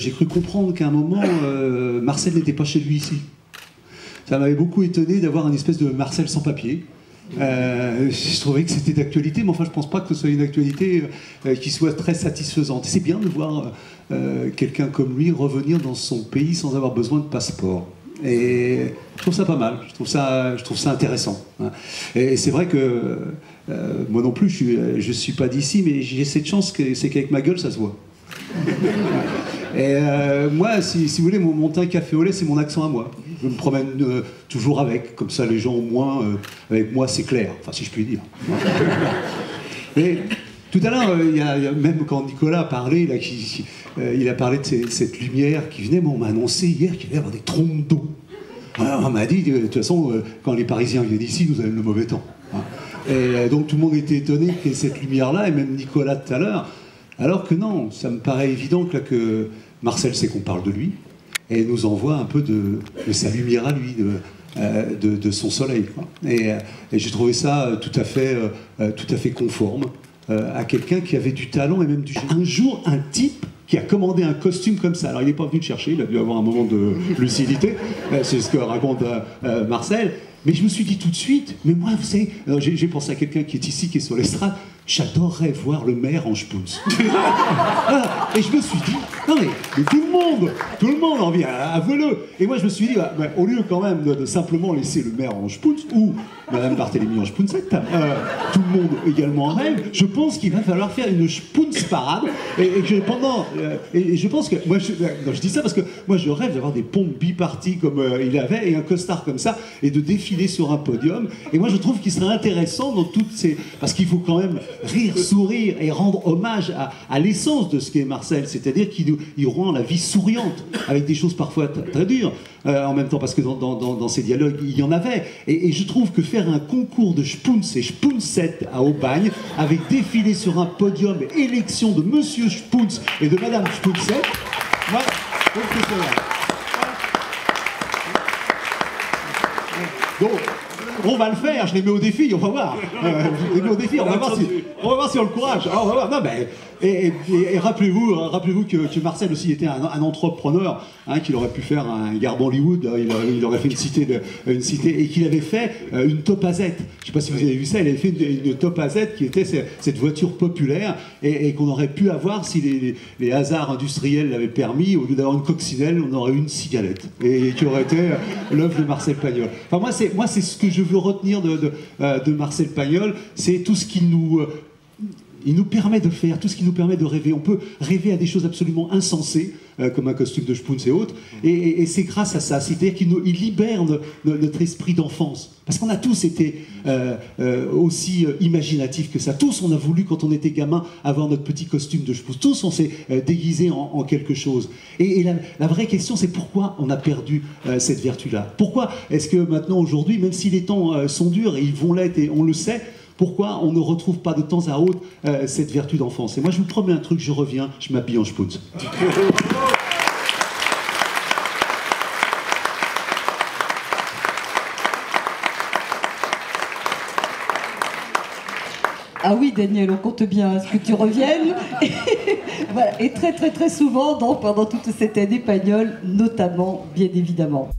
J'ai cru comprendre qu'à un moment, Marcel n'était pas chez lui ici. Ça m'avait beaucoup étonné d'avoir une espèce de Marcel sans papier. Je trouvais que c'était d'actualité, mais enfin je pense pas que ce soit une actualité qui soit très satisfaisante. C'est bien de voir quelqu'un comme lui revenir dans son pays sans avoir besoin de passeport. Et je trouve ça pas mal, je trouve ça intéressant. Hein. Et c'est vrai que moi non plus, je suis pas d'ici, mais j'ai cette chance, c'est qu'avec ma gueule, ça se voit. Et moi, si vous voulez, mon teint café au lait, c'est mon accent à moi. Je me promène toujours avec, comme ça les gens au moins, avec moi c'est clair, enfin si je puis dire. Et tout à l'heure, même quand Nicolas a parlé, là, il a parlé de cette lumière qui venait, on m'a annoncé hier qu'il allait y avoir des trompes d'eau. Alors, on m'a dit, de toute façon, quand les Parisiens viennent ici, nous avons le mauvais temps. Hein. Et donc tout le monde était étonné qu'il y ait cette lumière-là, et même Nicolas tout à l'heure. Alors que non, ça me paraît évident que Marcel sait qu'on parle de lui, et nous envoie un peu de sa lumière à lui, de son soleil. Quoi. Et j'ai trouvé ça tout à fait conforme à quelqu'un qui avait du talent et même du... Un jour, un type qui a commandé un costume comme ça, alors il n'est pas venu le chercher, il a dû avoir un moment de lucidité, c'est ce que raconte Marcel, mais je me suis dit tout de suite, mais moi, vous savez, j'ai pensé à quelqu'un qui est ici, qui est sur l'estrade, j'adorerais voir le maire en Spoons. Voilà. Et je me suis dit, non mais tout le monde en vient, avouez-le. Et moi je me suis dit, au lieu quand même de simplement laisser le maire en Spoons, ou Madame Barthélémy en Spoonsette, tout le monde également en rêve, je pense qu'il va falloir faire une Spoons parade. Et je pense que, moi je dis ça parce que moi je rêve d'avoir des pompes biparties comme il avait, et un costard comme ça, et de défiler sur un podium. Et moi je trouve qu'il serait intéressant dans toutes ces... Parce qu'il faut quand même rire, sourire et rendre hommage à l'essence de ce qu'est Marcel, c'est-à-dire qu'il rend la vie souriante, avec des choses parfois très dures, en même temps, parce que dans ces dialogues, il y en avait. Et je trouve que faire un concours de Spoons et Spoonsette à Aubagne, avec défilé sur un podium, élection de Monsieur Spoons et de Madame Spoonsette, moi, je trouve que c'est vrai. Donc, on va le faire, je les mets au défi, on va voir. Je les mets au défi, on va voir si on a le courage. Alors, on va voir. Non, mais, et rappelez-vous que Marcel aussi était un entrepreneur, hein, qu'il aurait pu faire un gare Hollywood, il aurait fait une cité, et qu'il avait fait une Topazette. Je ne sais pas si vous avez vu ça, il avait fait une Topazette qui était cette voiture populaire, et qu'on aurait pu avoir si les hasards industriels l'avaient permis. Au lieu d'avoir une coccinelle, on aurait eu une cigalette, et qui aurait été l'œuvre de Marcel Pagnol. Enfin, moi c'est ce que je veux retenir de Marcel Pagnol, c'est tout ce qu'il nous permet de faire, tout ce qui nous permet de rêver. On peut rêver à des choses absolument insensées, comme un costume de Spoons et autres, et c'est grâce à ça, c'est-à-dire qu'il libère notre esprit d'enfance. Parce qu'on a tous été aussi imaginatifs que ça. Tous, on a voulu, quand on était gamin, avoir notre petit costume de Spoons. Tous, on s'est déguisé en quelque chose. Et la vraie question, c'est pourquoi on a perdu cette vertu-là. Pourquoi est-ce que maintenant, aujourd'hui, même si les temps sont durs, et ils vont l'être, et on le sait, pourquoi on ne retrouve pas de temps à autre cette vertu d'enfance? Et moi, je vous promets un truc, je reviens, je m'habille en Spoons. Ah oui, Daniel, on compte bien à ce que tu reviennes. Et, voilà. Et très, très, très souvent, donc, pendant toute cette année Pagnol, notamment, bien évidemment.